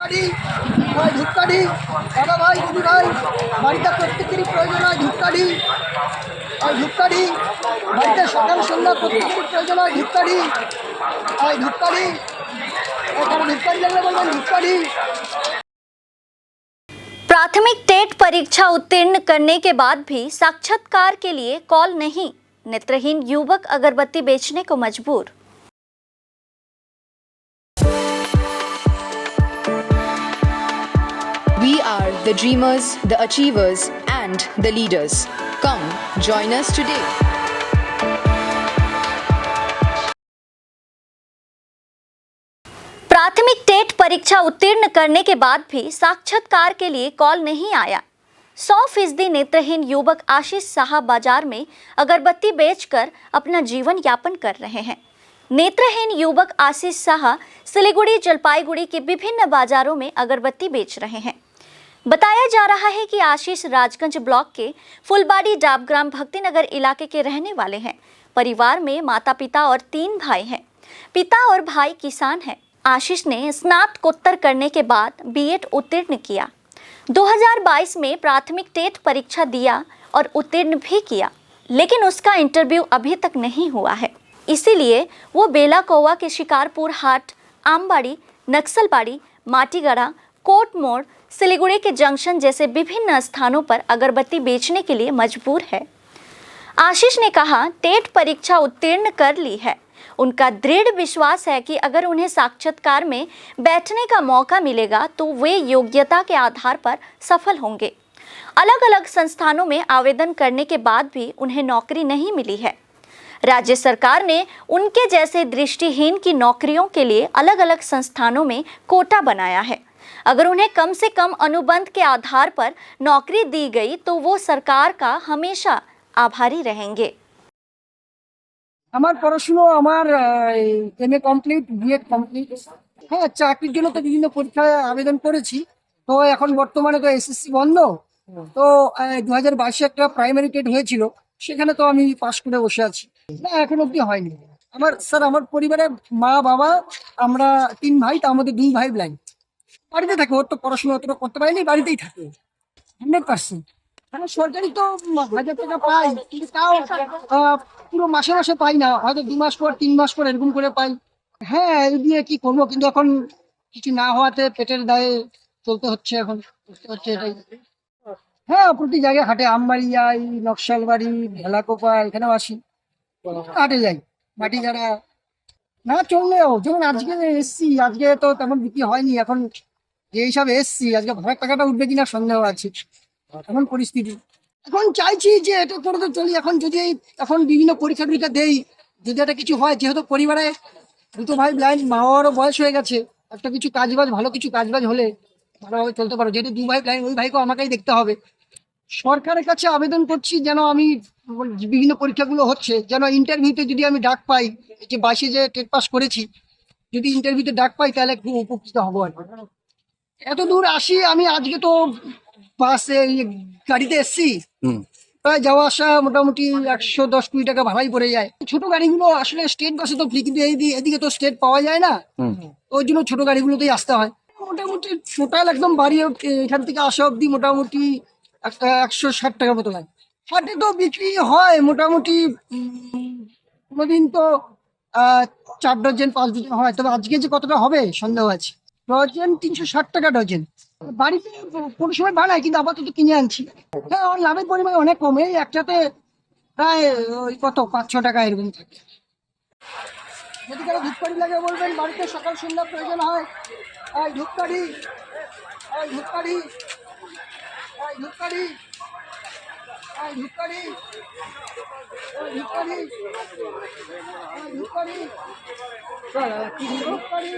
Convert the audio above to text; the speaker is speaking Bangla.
ধূপকাঠি দাদা ভাই দিদি ভাই বাড়িতে প্রত্যেকেরই প্রয়োজন হয় ধূপকাঠি। ধূপকাঠি বাড়িতে সকাল সন্ধ্যা প্রত্যেকেরই প্রয়োজন হয় ধূপকাঠি। ধূপকাঠি এখানে ধূপকাঠি লাগলে বলবেন ধূপকাঠি। प्राथमिक टेट परीक्षा उत्तीर्ण करने के बाद भी साक्षात्कार के लिए कॉल नहीं, नेत्रहीन युवक अगरबत्ती बेचने को मजबूर। We are the dreamers, the achievers, and the leaders. Come, join us today. प्राथमिक टेट परीक्षा उत्तीर्ण करने के बाद भी साक्षात्कार के लिए कॉल नहीं आया। 100% नेत्रहीन युवक आशीष साहा बाजार में अगरबत्ती बेचकर अपना जीवन यापन कर रहे हैं। नेत्रहीन युवक आशीष साहा सिलीगुड़ी जलपाईगुड़ी के विभिन्न बाजारों में अगरबत्ती बेच रहे हैं। बताया जा रहा है कि आशीष राजगंज ब्लॉक के फुलबाड़ी डाबग्राम भक्तिनगर इलाके के रहने वाले हैं। परिवार में माता पिता और 3 भाई हैं। पिता और भाई किसान हैं। आशीष ने स्नातकोत्तर करने के बाद बीएड उत्तीर्ण किया। 2022 में प्राथमिक टेट परीक्षा दिया और उत्तीर्ण भी किया, लेकिन उसका इंटरव्यू अभी तक नहीं हुआ है। इसीलिए वो बेला कौवा के शिकारपुर हाट, आमबाड़ी, नक्सलबाड़ी, माटीगढ़ा, कोट मोड़, सिलीगुड़ी के जंक्शन जैसे विभिन्न स्थानों पर अगरबत्ती बेचने के लिए मजबूर है। आशीष ने कहा, टेट परीक्षा उत्तीर्ण कर ली है। उनका दृढ़ विश्वास है कि अगर उन्हें साक्षात्कार में बैठने का मौका मिलेगा तो वे योग्यता के आधार पर सफल होंगे। अलग अलग संस्थानों में आवेदन करने के बाद भी उन्हें नौकरी नहीं मिली है। राज्य सरकार ने उनके जैसे दृष्टिहीन की नौकरियों के लिए अलग अलग संस्थानों में कोटा बनाया है। अगर उन्हें कम से कम अनुबंध के आधार पर नौकरी दी गई तो वो सरकार का हमेशा आभारी रहेंगे। আমার পড়াশুনো আমার এমএ কমপ্লিট, বিএড কমপ্লিট। হ্যাঁ, চাকরির জন্য তো বিভিন্ন পরীক্ষায় আবেদন করেছি। তো এখন বর্তমানে তো এসএসসি বন্ধ। তো 2022-এ একটা প্রাইমারি টেট হয়েছিল, সেখানে তো আমি পাশ করে বসে আছি। না, এখন অবধি হয়নি। আমার পরিবারে মা বাবা, আমরা 3 ভাই, তার মধ্যে 2 ভাই ব্লাইন্ড। বাড়িতে থাকে, ওর তো পড়াশোনা অতটা করতে পারিনি, বাড়িতেই থাকে 100%। সরকারি তো 1000 টাকা পাই, কিন্তু তাও পুরো মাসে মাসে পাই না, হয়তো 2 মাস পর 3 মাস পর এরকম করে পাই। হ্যাঁ, এই দিয়ে কি করবো, কিন্তু এখন কিছু না হওয়াতে পেটের দায়ে চলতে হচ্ছে, এখন করতে হচ্ছে এটাই। হ্যাঁ, প্রতি জায়গায় হাটে, আমবাড়ি যাই, নকশালবাড়ি, ভেলাকোপা, এখানেও আসি, হাটে যাই, মাটি যারা না চললেও। যেমন আজকে এসছি, আজকে তো তেমন বিক্রি হয়নি। এখন যে হিসাবে এসছি, আজকে ভাড়ার টাকাটা উঠবে কিনা সন্দেহ আছে, এমন পরিস্থিতি। এখন চাইছি যে এটা করে তো চলি। এখন যদি এখন বিভিন্ন পরীক্ষা টরীক্ষা দেই, যদি একটা কিছু হয়, যেহেতু পরিবারে 2 ভাই ব্লাইন্ড, মা বাবারও বয়স হয়ে গেছে, একটা কিছু কাজবাজ, ভালো কিছু কাজবাজ হলে ভালোভাবে চলতে পারো। যেহেতু 2 ভাই ব্লাইন্ড, ওই ভাইকেও আমাকেই দেখতে হবে। সরকারের কাছে আবেদন করছি যেন আমি বিভিন্ন পরীক্ষাগুলো হচ্ছে, যেন ইন্টারভিউতে যদি আমি ডাক পাই, যে 22-এ যে টেট পাস করেছি, যদি ইন্টারভিউতে ডাক পাই তাহলে খুব উপকৃত হবো আর কি। এত দূর আসি আমি, আজকে তো বাসে গাড়িতে এসছি, প্রায় যাওয়া আসা মোটামুটি 110-20 টাকা ভাড়াই পড়ে যায়। ছোট গাড়িগুলো আসলে স্টেট বাসে তো ফ্রি, কিন্তু এদিকে তো স্টেট পাওয়া যায় না, ওই জন্য ছোট গাড়িগুলোতেই আসতে হয়। মোটামুটি টোটাল একদম বাড়ি এখান থেকে আসা অব্দি মোটামুটি 160 টাকার মতো লাগে। হাটে তো বিক্রি হয় মোটামুটি কোনোদিন তো 4 ডজন 5 ডজন হয়, তবে আজকে যে কতটা হবে সন্দেহ আছে। ডজন 360 টাকা ডজন। বাড়িতে কোনো সময় বানাই, কিন্তু আপাতত কিনে আনছি। হ্যাঁ, আমার লাভের পরিমাণ অনেক কম, এই একটাতে প্রায় ওই কত 5-6 টাকা এরকম থাকে। যদি কারো ধূপকাঠি লাগে বলবেন, বাড়িতে সকাল সন্ধ্যা প্রয়োজন হয়। ধূপকাঠি, ধূপকাঠি, ধূপকাঠি, ধূপকাঠি, ধূপকাঠি, ধূপকাঠি, ধূপকাঠি।